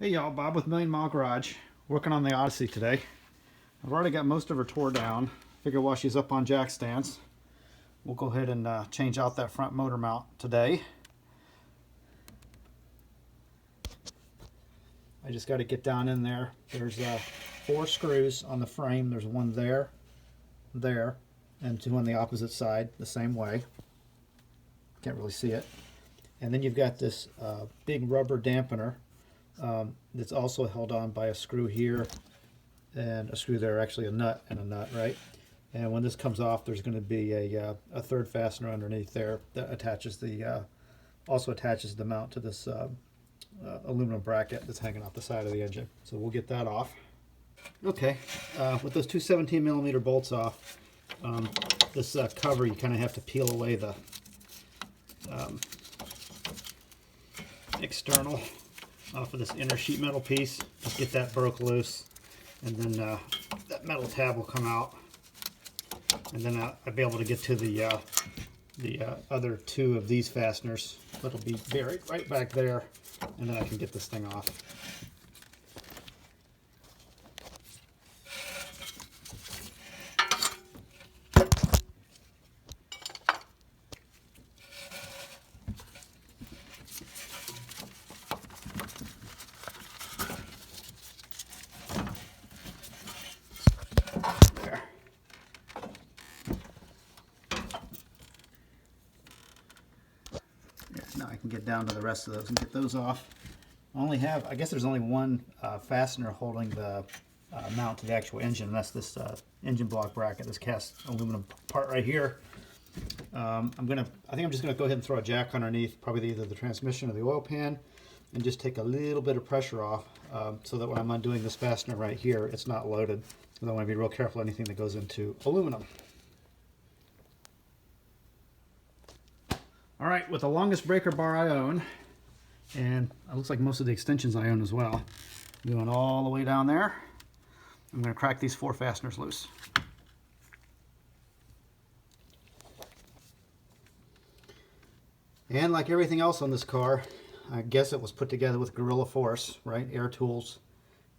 Hey y'all, Bob with Million Mile Garage, working on the Odyssey today. I've already got most of her tore down. Figure while she's up on jack stands, we'll go ahead and change out that front motor mount today. I just got to get down in there. There's 4 screws on the frame. There's one there, and 2 on the opposite side the same way. Can't really see it. And then you've got this big rubber dampener that's also held on by a screw here and a screw there, actually a nut and a nut, right? And when this comes off, there's going to be a third fastener underneath there that attaches the also attaches the mount to this aluminum bracket that's hanging off the side of the engine. So we'll get that off. Okay, with those 2 17mm bolts off, this cover, you kind of have to peel away the external off of this inner sheet metal piece. Just get that broke loose, and then that metal tab will come out, and then I'll be able to get to the other 2 of these fasteners that'll be buried right back there, and then I can get this thing off. Now I can get down to the rest of those and get those off. I guess there's only one fastener holding the mount to the actual engine, and that's this engine block bracket, this cast aluminum part right here. I think I'm just gonna go ahead and throw a jack underneath, probably either the transmission or the oil pan, and just take a little bit of pressure off so that when I'm undoing this fastener right here, it's not loaded. So I want to be real careful anything that goes into aluminum. All right, with the longest breaker bar I own, and it looks like most of the extensions I own as well, going all the way down there, I'm going to crack these 4 fasteners loose. And like everything else on this car, I guess it was put together with guerrilla force, right? Air tools.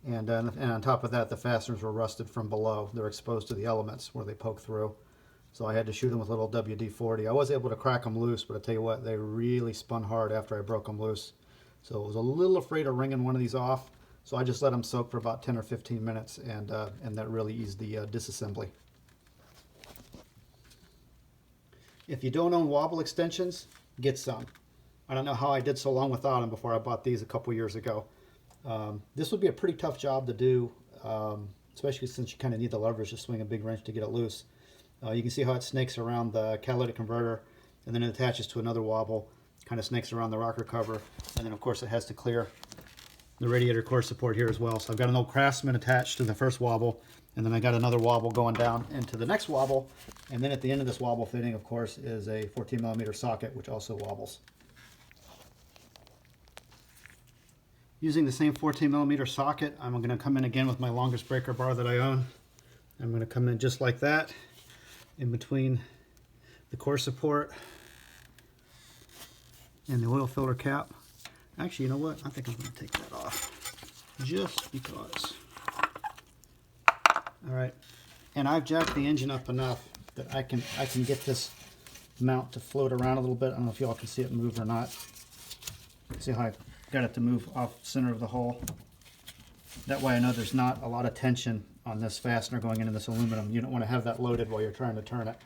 And on top of that, the fasteners were rusted from below. They're exposed to the elements where they poke through. So I had to shoot them with a little WD-40. I was able to crack them loose, but I tell you what, they really spun hard after I broke them loose. So I was a little afraid of wringing one of these off. So I just let them soak for about 10 or 15 minutes, and that really eased the disassembly. If you don't own wobble extensions, get some. I don't know how I did so long without them before I bought these a couple years ago. This would be a pretty tough job to do, especially since you kind of need the leverage to swing a big wrench to get it loose. You can see how it snakes around the catalytic converter, and then it attaches to another wobble, kind of snakes around the rocker cover, and then of course it has to clear the radiator core support here as well. So I've got an old Craftsman attached to the first wobble, and then I got another wobble going down into the next wobble, and then at the end of this wobble fitting, of course, is a 14mm socket, which also wobbles. Using the same 14mm socket, I'm going to come in again with my longest breaker bar that I own. I'm going to come in just like that, in between the core support and the oil filter cap. Actually, you know what? I think I'm going to take that off just because. All right, and I've jacked the engine up enough that I can get this mount to float around a little bit. I don't know if y'all can see it move or not. See how I got it to move off the center of the hole? That way I know there's not a lot of tension on this fastener going into this aluminum. You don't want to have that loaded while you're trying to turn it.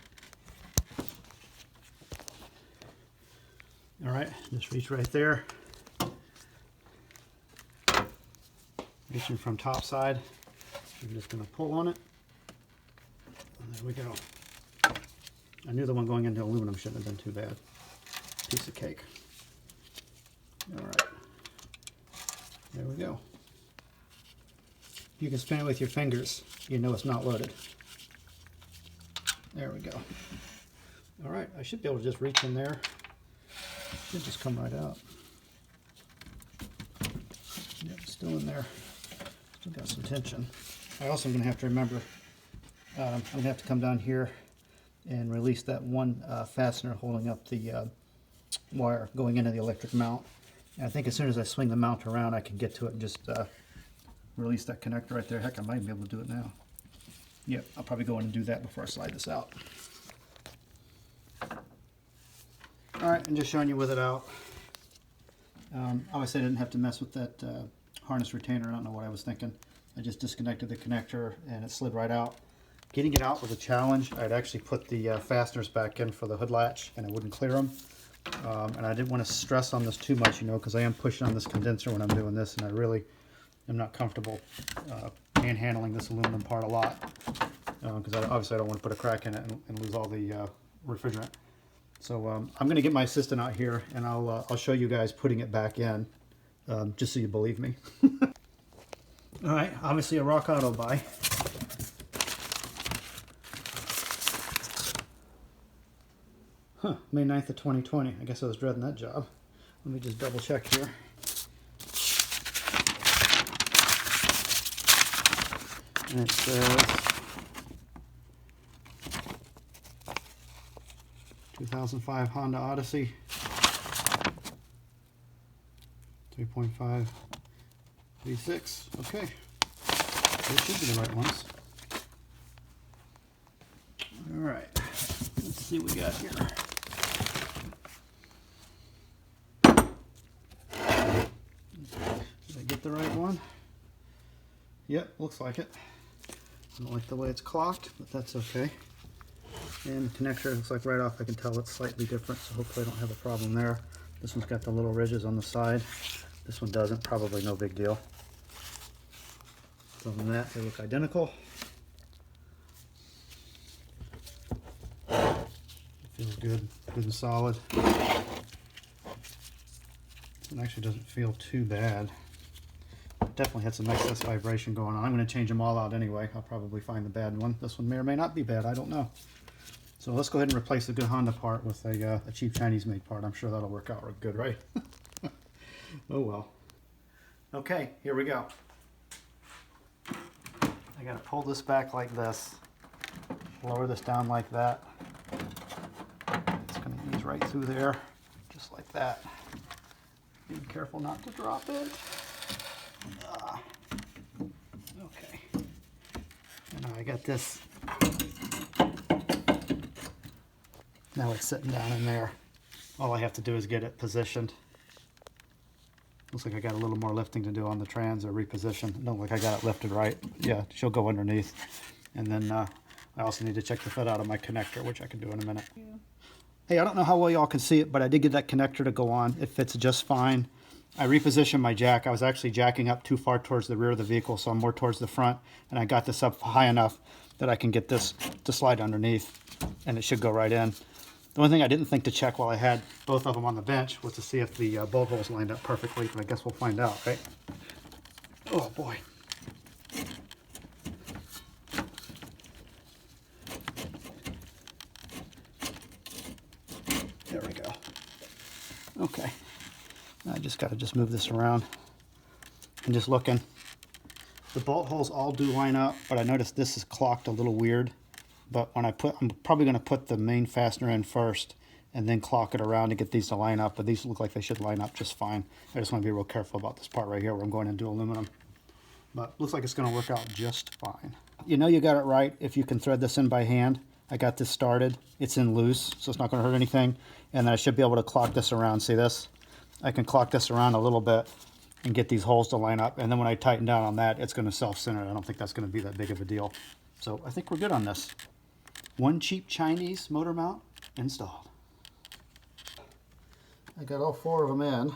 All right, just reach right there. Reaching from top side. I'm just going to pull on it. And there we go. I knew the one going into aluminum shouldn't have been too bad. Piece of cake. All right. There we go. You can spin it with your fingers. You know it's not loaded. There we go. All right, I should be able to just reach in there. It should just come right out. Yep, still in there. Still got some tension. I also am going to have to remember, I'm going to have to come down here and release that one fastener holding up the wire going into the electric mount. And I think as soon as I swing the mount around, I can get to it and just release that connector right there. Heck, I might be able to do it now. Yep, I'll probably go in and do that before I slide this out. All right, and just showing you with it out. Obviously I didn't have to mess with that harness retainer. I don't know what I was thinking. I just disconnected the connector and it slid right out. Getting it out was a challenge. I'd actually put the fasteners back in for the hood latch and I wouldn't clear them. And I didn't want to stress on this too much, you know, because I am pushing on this condenser when I'm doing this, and I really am not comfortable handling this aluminum part a lot. Because obviously I don't want to put a crack in it and lose all the refrigerant. So I'm going to get my assistant out here and I'll show you guys putting it back in, just so you believe me. All right, obviously a Rock Auto buy. Huh, May 9th of 2020. I guess I was dreading that job. Let me just double check here. And it says 2005 Honda Odyssey, 3.5 V6. Okay, those should be the right ones. All right, let's see what we got here. Did I get the right one? Yep, looks like it. I don't like the way it's clocked, but that's okay. And the connector looks like right off I can tell it's slightly different, so hopefully I don't have a problem there. This one's got the little ridges on the side. This one doesn't, probably no big deal. Other than that, they look identical. It feels good, good and solid. It actually doesn't feel too bad. Definitely had some excess vibration going on. I'm going to change them all out anyway. I'll probably find the bad one. This one may or may not be bad. I don't know. So let's go ahead and replace the good Honda part with a cheap Chinese made part. I'm sure that'll work out good, right? Oh well. Okay, here we go. I got to pull this back like this. Lower this down like that. It's going to ease right through there, just like that. Be careful not to drop it. Okay. And now I got this. Now it's sitting down in there. All I have to do is get it positioned. Looks like I got a little more lifting to do on the trans or reposition. It don't look like I got it lifted right. Yeah, she'll go underneath. And then I also need to check the fit out of my connector, which I can do in a minute. Yeah. Hey, I don't know how well y'all can see it, but I did get that connector to go on. It fits just fine. I repositioned my jack. I was actually jacking up too far towards the rear of the vehicle, so I'm more towards the front. And I got this up high enough that I can get this to slide underneath, and it should go right in. The only thing I didn't think to check while I had both of them on the bench was to see if the bolt holes lined up perfectly, but I guess we'll find out, right? Oh boy. There we go. Okay. I just got to move this around. And just looking. The bolt holes all do line up, but I noticed this is clocked a little weird. But when I'm probably going to put the main fastener in first and then clock it around to get these to line up. But these look like they should line up just fine. I just want to be real careful about this part right here where I'm going into aluminum. But looks like it's going to work out just fine. You know you got it right if you can thread this in by hand. I got this started. It's in loose, so it's not going to hurt anything. And then I should be able to clock this around. See this? I can clock this around a little bit and get these holes to line up. And then when I tighten down on that, it's going to self-center. I don't think that's going to be that big of a deal. So I think we're good on this. One cheap Chinese motor mount installed. I got all four of them in.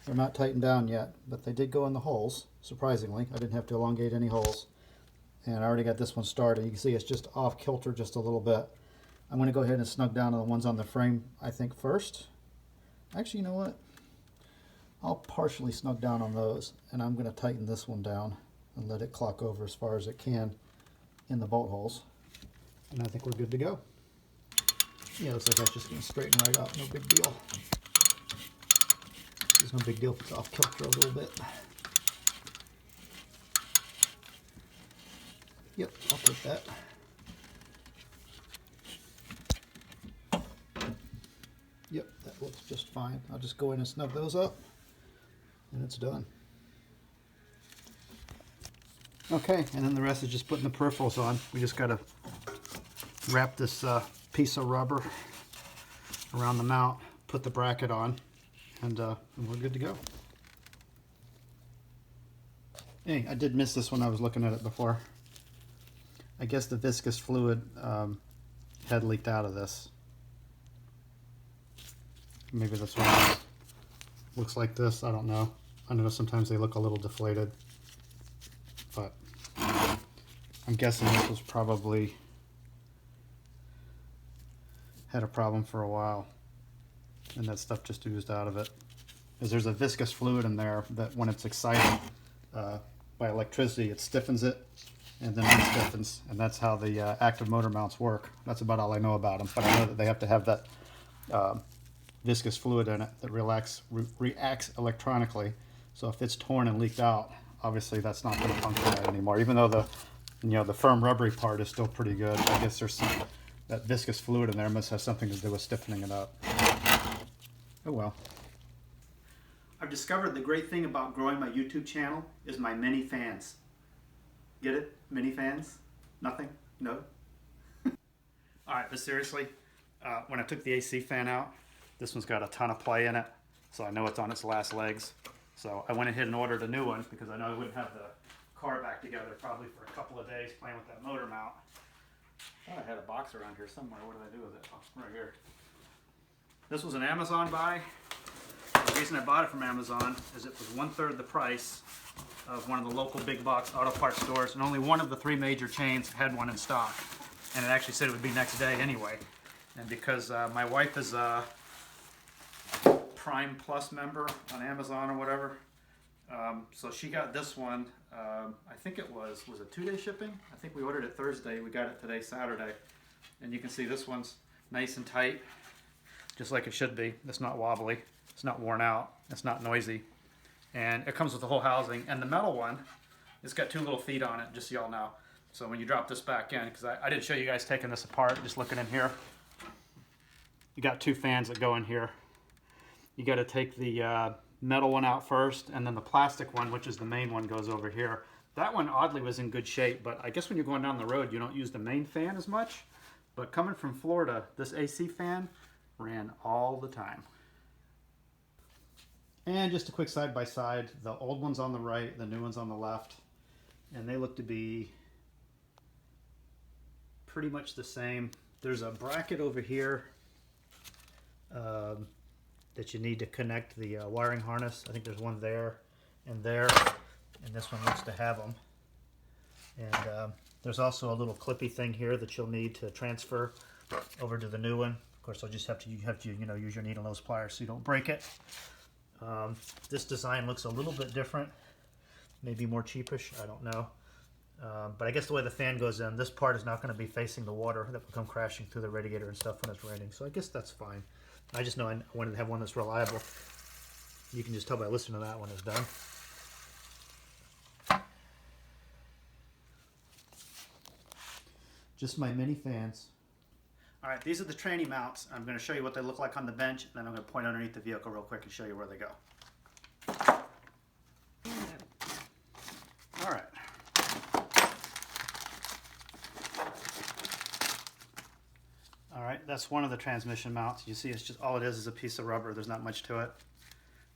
They're not tightened down yet, but they did go in the holes, surprisingly. I didn't have to elongate any holes. And I already got this one started. You can see it's just off kilter just a little bit. I'm going to go ahead and snug down on the ones on the frame, I think, first. Actually, you know what? I'll partially snug down on those, and I'm going to tighten this one down and let it clock over as far as it can in the bolt holes. And I think we're good to go. Yeah, looks like that's just going to straighten right out. No big deal. There's no big deal if it's off kilter a little bit. Yep, I'll take that. Yep, that looks just fine. I'll just go in and snug those up, and it's done. Okay, and then the rest is just putting the peripherals on. We just got to wrap this piece of rubber around the mount, put the bracket on, and we're good to go. Hey, I did miss this when I was looking at it before. I guess the viscous fluid had leaked out of this. Maybe that's why it looks like this. I don't know. I know sometimes they look a little deflated, but I'm guessing this was probably had a problem for a while, and that stuff just oozed out of it. Because there's a viscous fluid in there that when it's excited by electricity, it stiffens it and then unstiffens, and that's how the active motor mounts work. That's about all I know about them, but I know that they have to have that viscous fluid in it that reacts electronically. So if it's torn and leaked out, obviously that's not going to function right anymore. Even though the firm rubbery part is still pretty good, I guess there's that viscous fluid in there must have something to do with stiffening it up. Oh well. I've discovered the great thing about growing my YouTube channel is my mini fans. Get it? Mini fans? Nothing? No? Alright, but seriously, when I took the AC fan out, this one's got a ton of play in it, so I know it's on its last legs. So I went ahead and ordered a new one because I know I wouldn't have the car back together probably for a couple of days playing with that motor mount. I thought I had a box around here somewhere. What did I do with it? Oh, right here. This was an Amazon buy. The reason I bought it from Amazon is it was 1/3 the price of one of the local big box auto parts stores, and only one of the 3 major chains had one in stock. And it actually said it would be next day anyway. And because my wife is a Prime Plus member on Amazon or whatever, so she got this one. I think it was it 2-day shipping? I think we ordered it Thursday. We got it today, Saturday. And you can see this one's nice and tight, just like it should be. It's not wobbly. It's not worn out. It's not noisy. And it comes with the whole housing. And the metal one, it's got 2 little feet on it, just so y'all know. So when you drop this back in, because I didn't show you guys taking this apart, just looking in here. You got 2 fans that go in here. You got to take the metal one out first, and then the plastic one, which is the main one, goes over here. That one oddly was in good shape, but I guess when you're going down the road, you don't use the main fan as much. But coming from Florida, this AC fan ran all the time. And just a quick side-by-side, the old one's on the right, the new one's on the left, and they look to be pretty much the same. There's a bracket over here that you need to connect the wiring harness. I think there's one there, and this one looks to have them. And there's also a little clippy thing here that you'll need to transfer over to the new one. Of course, you have to use your needle nose pliers so you don't break it. This design looks a little bit different, maybe more cheapish, I don't know. But I guess the way the fan goes in, this part is not going to be facing the water that will come crashing through the radiator and stuff when it's raining. So I guess that's fine. I just know I wanted to have one that's reliable. You can just tell by listening to that when it's done. Just my mini fans. Alright, these are the tranny mounts. I'm going to show you what they look like on the bench, and then I'm going to point underneath the vehicle real quick and show you where they go. Alright. Alright, that's one of the transmission mounts. You see it's just all it is a piece of rubber. There's not much to it.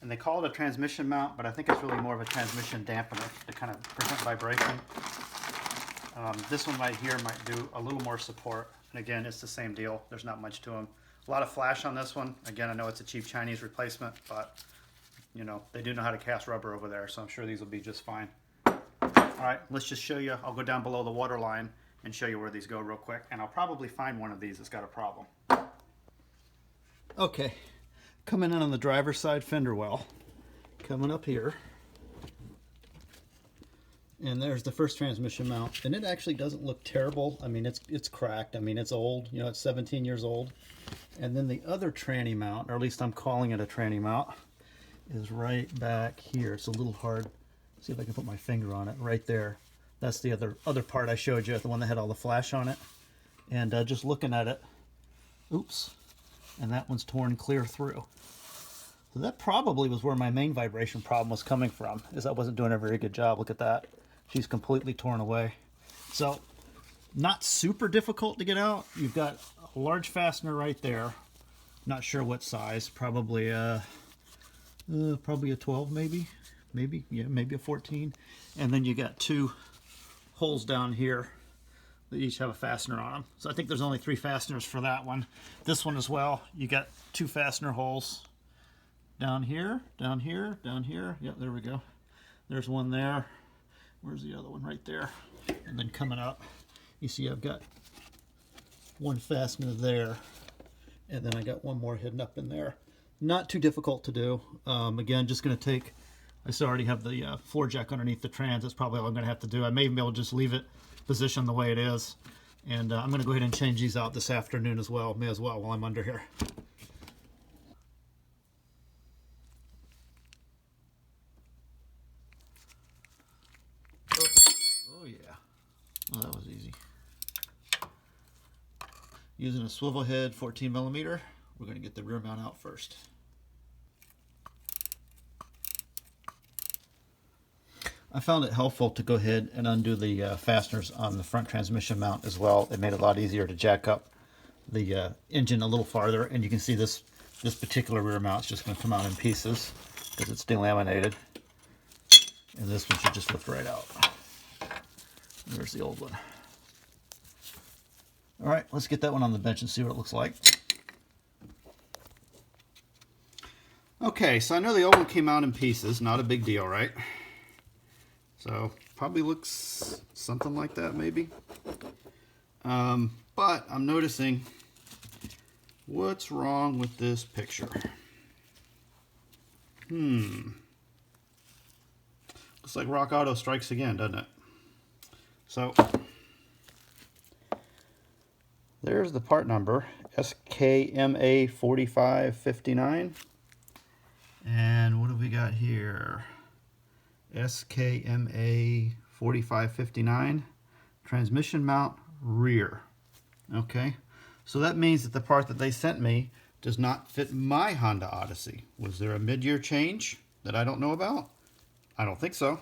And they call it a transmission mount, but I think it's really more of a transmission dampener to kind of prevent vibration. This one right here might do a little more support. And again, it's the same deal. There's not much to them. A lot of flash on this one. Again, I know it's a cheap Chinese replacement, but you know, they do know how to cast rubber over there, so I'm sure these will be just fine. All right, let's just show you. I'll go down below the water line and show you where these go real quick, and I'll probably find one of these that's got a problem. Okay, coming in on the driver's side fender well, coming up here. And there's the first transmission mount, and it actually doesn't look terrible. I mean, it's cracked. I mean, it's old. You know, it's 17 years old. And then the other tranny mount, or at least I'm calling it a tranny mount, is right back here. It's a little hard. See if I can put my finger on it. Right there. That's the other part I showed you, the one that had all the flash on it. And just looking at it, oops, and that one's torn clear through. So that probably was where my main vibration problem was coming from, is I wasn't doing a very good job. Look at that. She's completely torn away. So not super difficult to get out. You've got a large fastener right there. Not sure what size, probably probably a 12 maybe, maybe a 14. And then you got two holes down here that each have a fastener on them. So I think there's only 3 fasteners for that one. This one as well, you got 2 fastener holes down here, down here, down here. Yep, there we go. There's one there. Where's the other one? Right there. And then coming up, you see I've got one fastener there, and then I got one more hidden up in there. Not too difficult to do. Again, just going to take, I still already have the floor jack underneath the trans. That's probably all I'm going to have to do. I may be able to just leave it positioned the way it is. And I'm going to go ahead and change these out this afternoon as well. May as well while I'm under here. Oh yeah. Oh, that was easy. Using a swivel head 14 millimeter, we're going to get the rear mount out first. I found it helpful to go ahead and undo the fasteners on the front transmission mount as well. It made it a lot easier to jack up the engine a little farther, and you can see this particular rear mount is just going to come out in pieces because it's delaminated, and this one should just lift right out. There's the old one. All right, let's get that one on the bench and see what it looks like. Okay, so I know the old one came out in pieces, not a big deal, right? So probably looks something like that maybe. But I'm noticing what's wrong with this picture. Looks like Rock Auto strikes again, doesn't it? So there's the part number, SKMA 4559. And what do we got here? SKMA 4559, transmission mount rear. Okay, so that means that the part that they sent me does not fit my Honda Odyssey. Was there a mid-year change that I don't know about? I don't think so.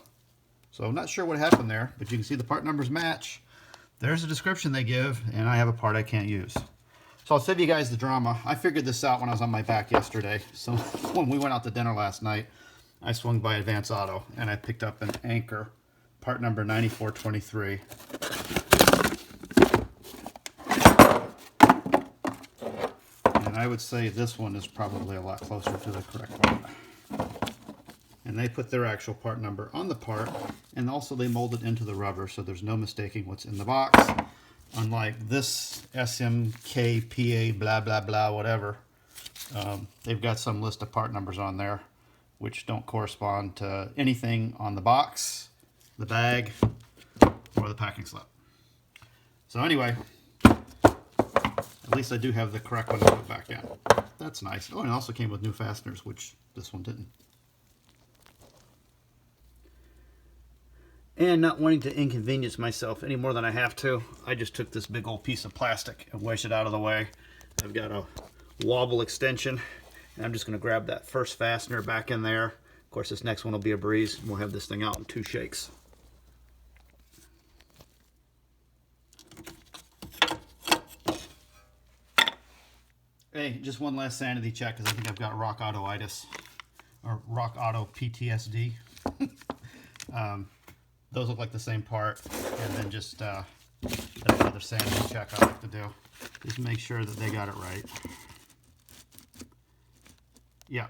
So I'm not sure what happened there, but you can see the part numbers match. There's a description they give, and I have a part I can't use. So I'll save you guys the drama. I figured this out when I was on my back yesterday. So when we went out to dinner last night, I swung by Advance Auto and I picked up an Anchor, part number 9423. And I would say this one is probably a lot closer to the correct one. And they put their actual part number on the part, and also they molded into the rubber so there's no mistaking what's in the box. Unlike this SMKPA blah blah blah whatever, they've got some list of part numbers on there which don't correspond to anything on the box, the bag, or the packing slip. So anyway, at least I do have the correct one to put back in. That's nice. Oh, and it also came with new fasteners, which this one didn't. And not wanting to inconvenience myself any more than I have to, I just took this big old piece of plastic and wedged it out of the way. I've got a wobble extension, and I'm just going to grab that first fastener back in there. Of course, this next one will be a breeze, and we'll have this thing out in 2 shakes. Hey, just one last sanity check, because I think I've got Rock Auto-itis, or Rock Auto PTSD. Those look like the same part, and then just that's another sanity check I like to do. Just make sure that they got it right. Yeah.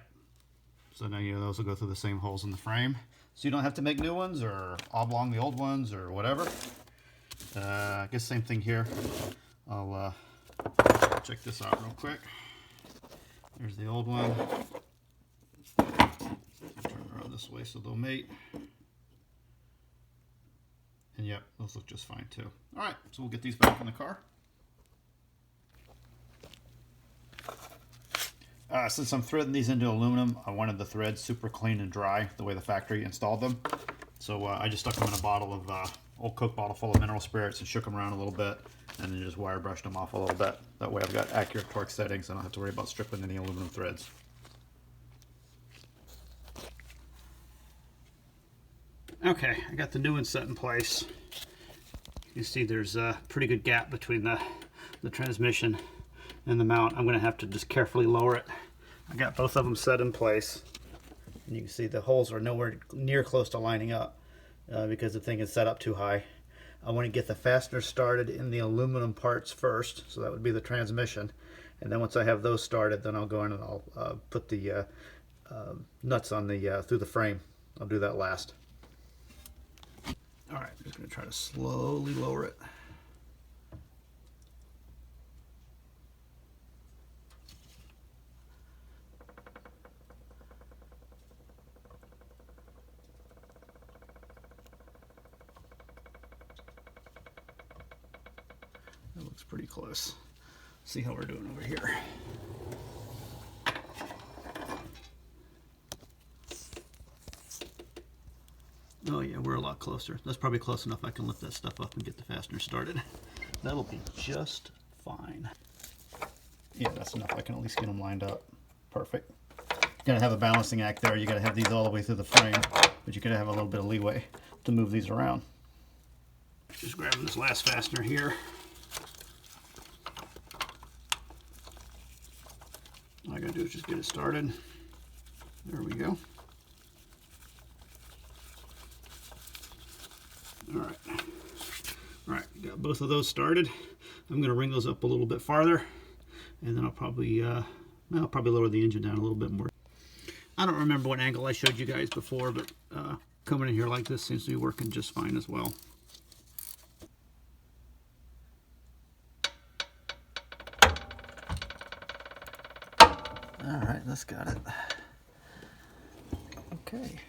So now you know those will go through the same holes in the frame, so you don't have to make new ones or oblong the old ones or whatever. I guess same thing here. I'll check this out real quick. There's the old one. Turn around this way so they'll mate. And yep, those look just fine too. All right, so we'll get these back in the car. Since I'm threading these into aluminum, I wanted the threads super clean and dry the way the factory installed them. So I just stuck them in a bottle of old Coke bottle full of mineral spirits and shook them around a little bit, and then just wire brushed them off a little bit. That way I've got accurate torque settings and I don't have to worry about stripping any aluminum threads. Okay, I got the new one set in place. You can see there's a pretty good gap between the transmission and the mount. I'm going to have to just carefully lower it. I got both of them set in place. And you can see the holes are nowhere near close to lining up because the thing is set up too high. I want to get the fastener started in the aluminum parts first, so that would be the transmission. And then once I have those started, then I'll go in and I'll put the nuts on the through the frame. I'll do that last. All right, I'm just going to try to slowly lower it. That looks pretty close. See how we're doing over here. Oh yeah, we're a lot closer. That's probably close enough I can lift that stuff up and get the fastener started. That'll be just fine. Yeah, that's enough. I can at least get them lined up. Perfect. You gotta have a balancing act there. You gotta have these all the way through the frame, but you gotta have a little bit of leeway to move these around. Just grabbing this last fastener here. All I gotta do is just get it started. There we go. All right, got both of those started. I'm going to ring those up a little bit farther, and then I'll probably lower the engine down a little bit more. I don't remember what angle I showed you guys before, but coming in here like this seems to be working just fine as well. All right, that's got it. Okay.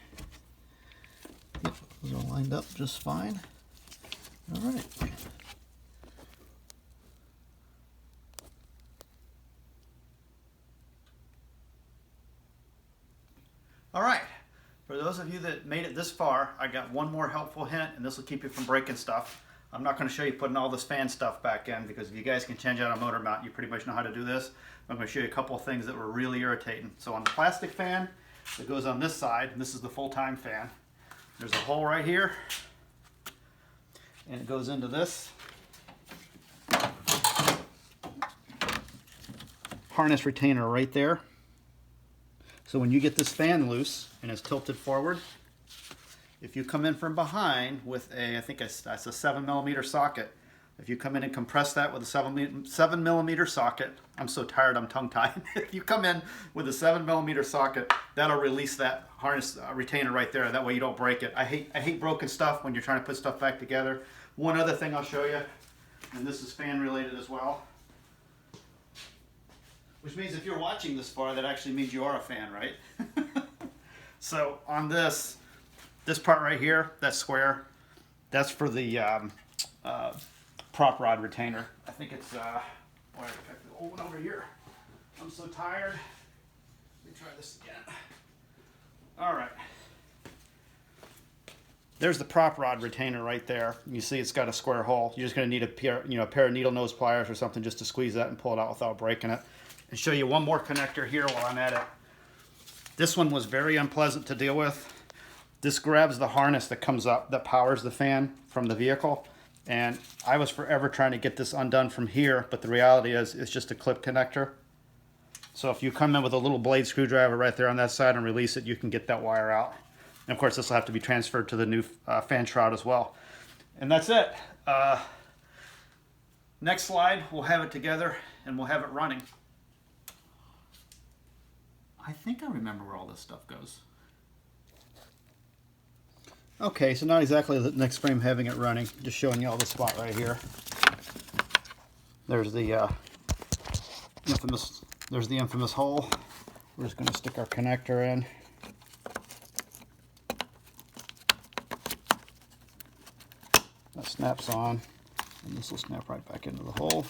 Yep, those are lined up just fine. All right. All right. For those of you that made it this far, I got one more helpful hint, and this will keep you from breaking stuff. I'm not going to show you putting all this fan stuff back in, because if you guys can change out a motor mount, you pretty much know how to do this. I'm going to show you a couple of things that were really irritating. So on the plastic fan that goes on this side, and this is the full-time fan, there's a hole right here, and it goes into this harness retainer right there. So when you get this fan loose and it's tilted forward, if you come in from behind with a, I think that's a 7mm socket, if you come in and compress that with a 7mm socket, I'm so tired I'm tongue-tied. If you come in with a 7mm socket, that'll release that harness retainer right there. That way you don't break it. I hate broken stuff when you're trying to put stuff back together. One other thing I'll show you, and this is fan related as well, which means if you're watching this far, that actually means you are a fan, right? So on this part right here, that square, that's for the prop rod retainer. I think it's, boy, I got the old one over here. I'm so tired. Let me try this again. All right. There's the prop rod retainer right there. You see it's got a square hole. You're just going to need a pair of needle nose pliers or something just to squeeze that and pull it out without breaking it. And show you one more connector here while I'm at it. This one was very unpleasant to deal with. This grabs the harness that comes up that powers the fan from the vehicle. And I was forever trying to get this undone from here, but the reality is it's just a clip connector. So if you come in with a little blade screwdriver right there on that side and release it, you can get that wire out. And of course, this will have to be transferred to the new fan shroud as well. And that's it. Next slide, we'll have it together and we'll have it running. I think I remember where all this stuff goes. Okay, so not exactly the next frame having it running, just showing you all the spot right here. There's the infamous hole. We're just going to stick our connector in. That snaps on, and this will snap right back into the hole.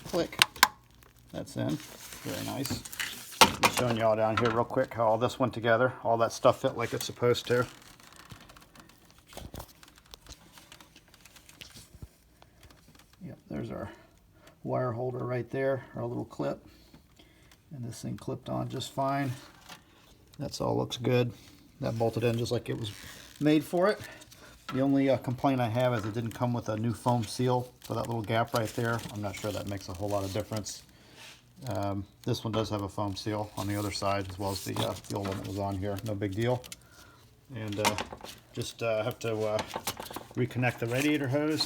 Click. That's in. Very nice. I'm showing you all down here real quick how all this went together. All that stuff fit like it's supposed to. Yep, there's our wire holder right there, our little clip. And this thing clipped on just fine. That's all looks good. That bolted in just like it was made for it. The only complaint I have is it didn't come with a new foam seal for that little gap right there. I'm not sure that makes a whole lot of difference. This one does have a foam seal on the other side as well as the old one that was on here. No big deal. And just have to reconnect the radiator hose.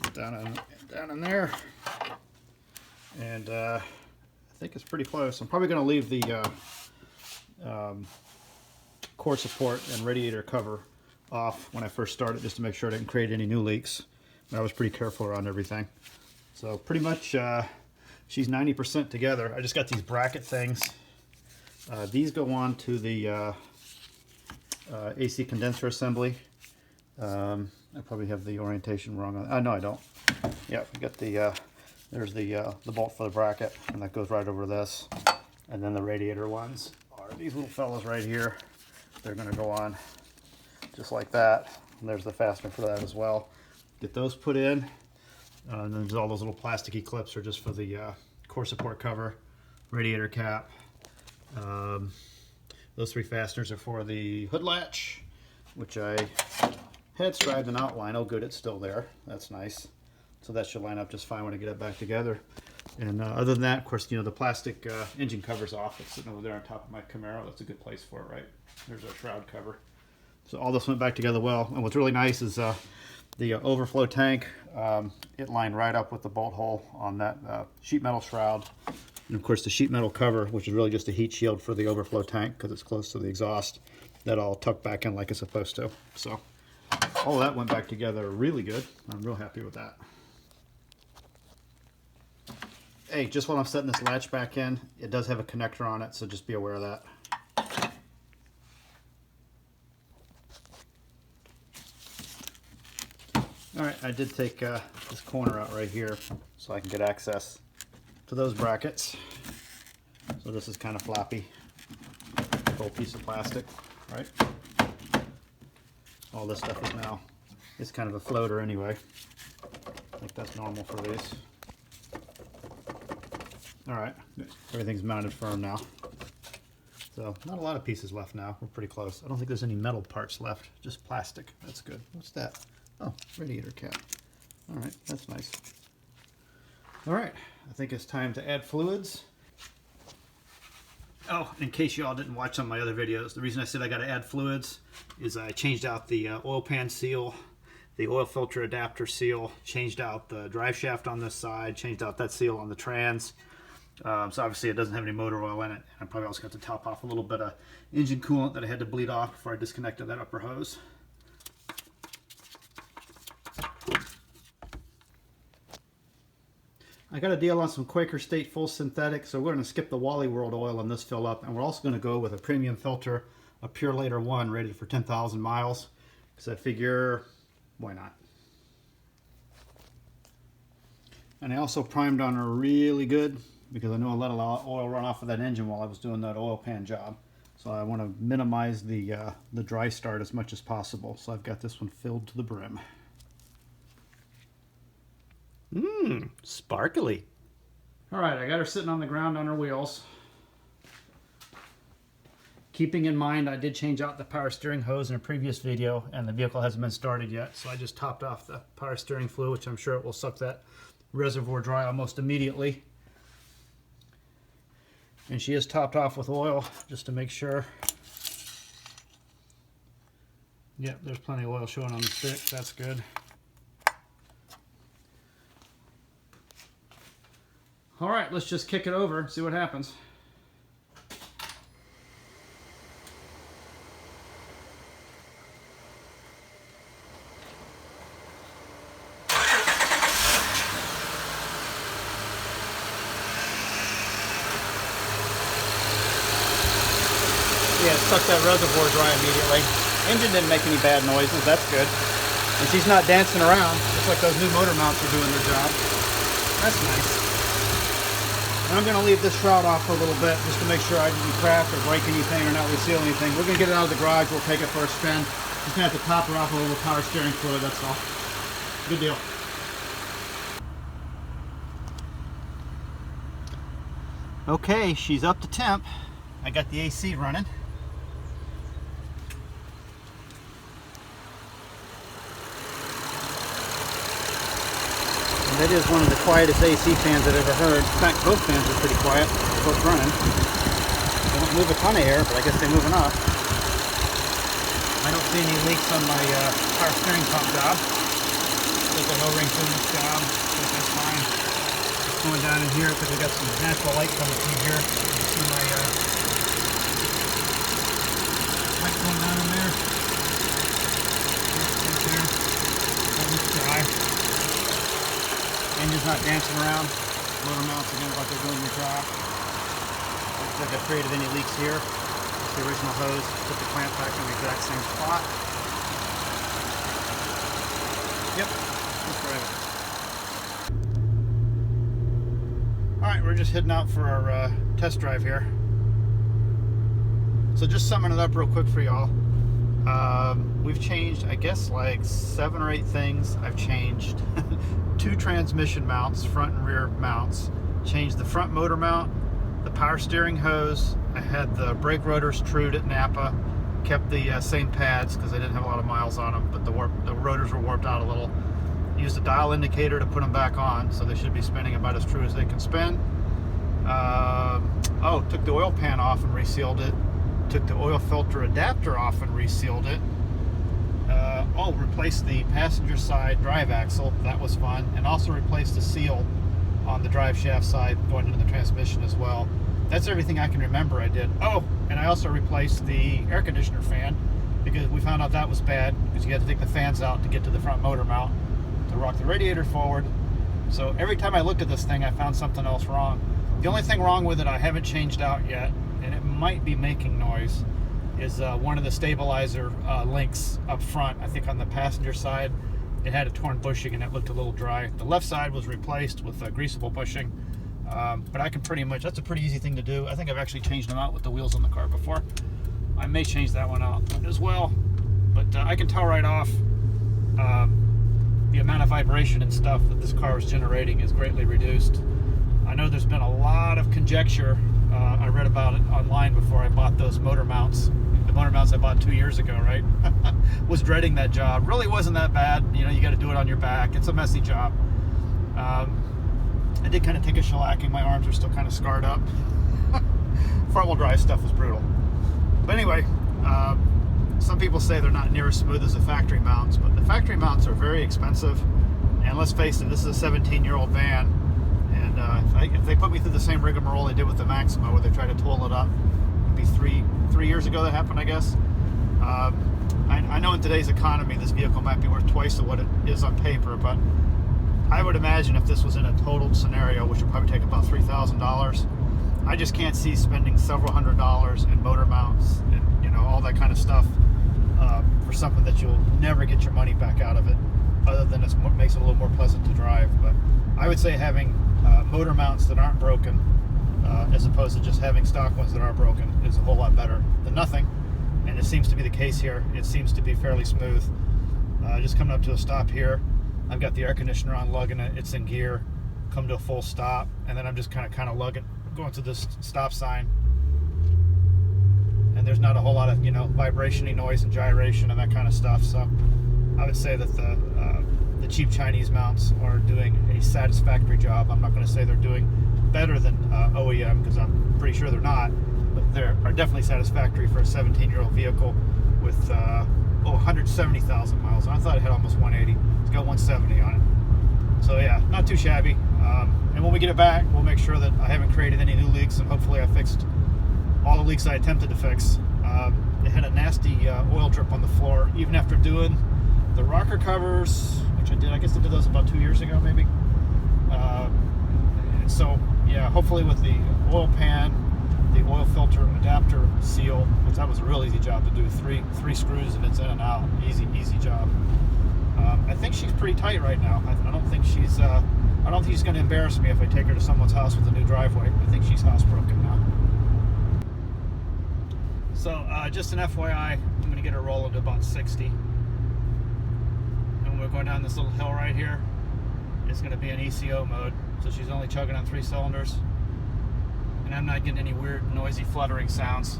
Get down in there. And I think it's pretty close. I'm probably going to leave the core support and radiator cover off when I first started just to make sure I didn't create any new leaks. But I was pretty careful around everything. So pretty much she's 90% together. I just got these bracket things. These go on to the AC condenser assembly. I probably have the orientation wrong on. No, I don't. Yeah, we got the there's the bolt for the bracket, and that goes right over this. And then the radiator ones are these little fellas right here. They're going to go on just like that. And there's the fastener for that as well. Get those put in. And then there's all those little plasticky clips are just for the core support cover, radiator cap. Those three fasteners are for the hood latch, which I had scribed an outline. Oh good, it's still there. That's nice. So that should line up just fine when I get it back together. And other than that, of course, you know, the plastic engine cover's off. It's sitting over there on top of my Camaro. That's a good place for it, right? There's our shroud cover. So all this went back together well. And what's really nice is the overflow tank. It lined right up with the bolt hole on that sheet metal shroud. And of course the sheet metal cover, which is really just a heat shield for the overflow tank because it's close to the exhaust, that all tucked back in like it's supposed to. So all that went back together really good. I'm real happy with that. Hey, just while I'm setting this latch back in, it does have a connector on it, so just be aware of that. Alright, I did take this corner out right here so I can get access to those brackets. So this is kind of floppy. Whole piece of plastic, right? All this stuff is now, it's kind of a floater anyway. I think that's normal for these. Alright, everything's mounted firm now. So, not a lot of pieces left now. We're pretty close. I don't think there's any metal parts left, just plastic. That's good. What's that? Oh, radiator cap. Alright, that's nice. Alright, I think it's time to add fluids. Oh, in case you all didn't watch some of my other videos, the reason I said I got to add fluids is I changed out the oil pan seal, the oil filter adapter seal, changed out the drive shaft on this side, changed out that seal on the trans. So obviously it doesn't have any motor oil in it. And I probably also got to top off a little bit of engine coolant that I had to bleed off before I disconnected that upper hose. I got a deal on some Quaker State full synthetic, so we're going to skip the Wally World oil in this fill up, and we're also going to go with a premium filter, a Pure Later 1 rated for 10,000 miles, because I figure, why not? And I also primed on her really good, because I know I let a lot of oil run off of that engine while I was doing that oil pan job. So I want to minimize the dry start as much as possible. So I've got this one filled to the brim. Mmm, sparkly. Alright, I got her sitting on the ground on her wheels. Keeping in mind I did change out the power steering hose in a previous video and the vehicle hasn't been started yet. So I just topped off the power steering fluid, which I'm sure it will suck that reservoir dry almost immediately. And she is topped off with oil just to make sure. Yep, there's plenty of oil showing on the stick. That's good. All right, let's just kick it over and see what happens. Yeah, it sucked that reservoir dry immediately. Engine didn't make any bad noises, that's good. And she's not dancing around, just like those new motor mounts are doing their job. That's nice. And I'm going to leave this shroud off for a little bit just to make sure I didn't crack or break anything or not reseal anything. We're going to get it out of the garage, we'll take it for a spin. Just going to have to top her off a little power steering fluid, that's all. Good deal. Okay, she's up to temp. I got the AC running. And that is one of the quietest AC fans I've ever heard. In fact, both fans are pretty quiet. They're both running. They don't move a ton of air, but I guess they move enough. I don't see any leaks on my power steering pump job. There's a no-ring clearance job. I think that's fine. Just going down in here because we got some natural light coming through here. You can see my light going down in there. Right there. That looks dry. Engine's not dancing around. Motor mounts again like they're doing their job. Looks like I've created any leaks here. That's the original hose. Put the clamp back in the exact same spot. Yep, that's right. Alright, we're just heading out for our test drive here. So just summing it up real quick for y'all. We've changed, I guess, like 7 or 8 things. I've changed 2 transmission mounts, front and rear mounts. Changed the front motor mount, the power steering hose. I had the brake rotors trued at Napa. Kept the same pads because I didn't have a lot of miles on them, but the rotors were warped out a little. Used a dial indicator to put them back on, so they should be spinning about as true as they can spin. Took the oil pan off and resealed it. Took the oil filter adapter off and resealed it. Replaced the passenger side drive axle. That was fun. And also replaced the seal on the drive shaft side going into the transmission as well. That's everything I can remember I did. Oh, and I also replaced the air conditioner fan because we found out that was bad because you had to take the fans out to get to the front motor mount to rock the radiator forward. So every time I looked at this thing, I found something else wrong. The only thing wrong with it I haven't changed out yet, and it might be making noise, is one of the stabilizer links up front. I think on the passenger side it had a torn bushing and it looked a little dry. The left side was replaced with a greasable bushing, but I can pretty much, that's a pretty easy thing to do. I think I've actually changed them out with the wheels on the car before. I may change that one out as well, but I can tell right off the amount of vibration and stuff that this car is generating is greatly reduced. I know there's been a lot of conjecture. I read about it online before I bought those motor mounts. The motor mounts I bought 2 years ago, right? Was dreading that job. Really wasn't that bad. You know, you got to do it on your back. It's a messy job. I did kind of take a shellacking. My arms are still kind of scarred up. Front-wheel drive stuff was brutal. But anyway, some people say they're not near as smooth as the factory mounts, but the factory mounts are very expensive. And let's face it, this is a 17-year-old van. And if they put me through the same rigmarole they did with the Maxima, where they tried to tool it up, it'd be three years ago that happened, I guess. I know in today's economy, this vehicle might be worth twice of what it is on paper, but I would imagine if this was in a totaled scenario, which would probably take about $3,000, I just can't see spending several $100s in motor mounts and all that kind of stuff for something that you'll never get your money back out of it, other than it makes it a little more pleasant to drive. But I would say having motor mounts that aren't broken, as opposed to just having stock ones that are broken, is a whole lot better than nothing. And it seems to be the case here. It seems to be fairly smooth. Just coming up to a stop here, I've got the air conditioner on, lugging it. It's in gear. Come to a full stop, and then I'm just kind of lugging, going to this stop sign. And there's not a whole lot of vibration-y noise and gyration and that kind of stuff. So I would say that the cheap Chinese mounts are doing a satisfactory job. I'm not going to say they're doing better than OEM, because I'm pretty sure they're not, but they are definitely satisfactory for a 17-year-old vehicle with 170,000 miles. I thought it had almost 180. It's got 170 on it. So yeah, not too shabby. And when we get it back, we'll make sure that I haven't created any new leaks, and hopefully I fixed all the leaks I attempted to fix. It had a nasty oil drip on the floor, even after doing the rocker covers, which I did. I guess I did those about 2 years ago, maybe. So yeah, hopefully with the oil pan, the oil filter adapter seal, which that was a real easy job to do. Three screws and it's in and out. Easy job. I think she's pretty tight right now. I don't think she's going to embarrass me if I take her to someone's house with a new driveway. I think she's housebroken now. So just an FYI, I'm going to get her rolling to about 60. And we're going down this little hill right here. It's going to be in ECO mode, so she's only chugging on 3 cylinders. And I'm not getting any weird, noisy, fluttering sounds.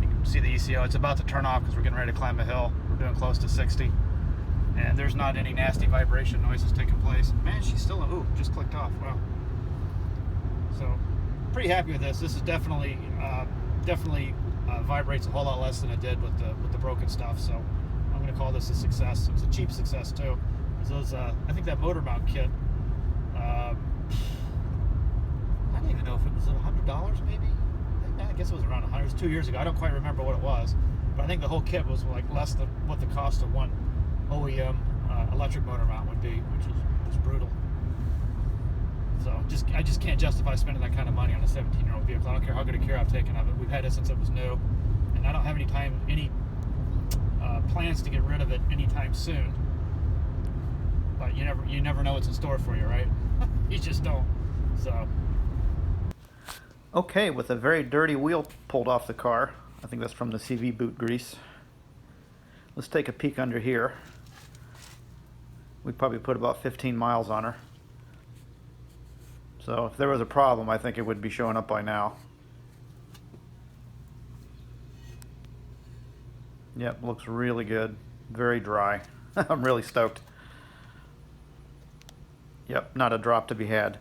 You can see the ECO. It's about to turn off because we're getting ready to climb a hill. We're doing close to 60. and there's not any nasty vibration noises taking place. Man, she's still, ooh, just clicked off. Wow. So pretty happy with this. This is definitely vibrates a whole lot less than it did with the broken stuff. So I'm going to call this a success. It was a cheap success too. Those, I think that motor mount kit, I don't even know if it was $100 maybe. I guess it was around $100. It was 2 years ago. I don't quite remember what it was, but I think the whole kit was like less than what the cost of one OEM electric motor mount would be, which was brutal. So I just can't justify spending that kind of money on a 17-year-old vehicle. I don't care how good a care I've taken of it. We've had it since it was new, and I don't have any plans to get rid of it anytime soon. But you never know what's in store for you, right? You just don't. So. Okay, with a very dirty wheel pulled off the car. I think that's from the CV boot grease. Let's take a peek under here. We probably put about 15 miles on her. So if there was a problem, I think it would be showing up by now. Yep, looks really good. Very dry. I'm really stoked. Yep, not a drop to be had.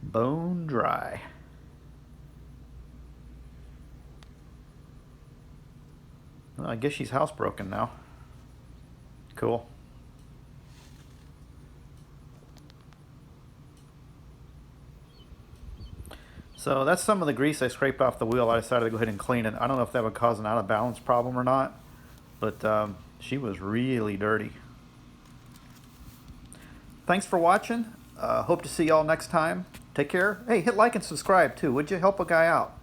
Bone dry. Well, I guess she's housebroken now. Cool. So that's some of the grease I scraped off the wheel. I decided to go ahead and clean it. I don't know if that would cause an out of balance problem or not, but she was really dirty. Thanks for watching. Hope to see y'all next time. Take care. Hey, hit like and subscribe too. Would you help a guy out?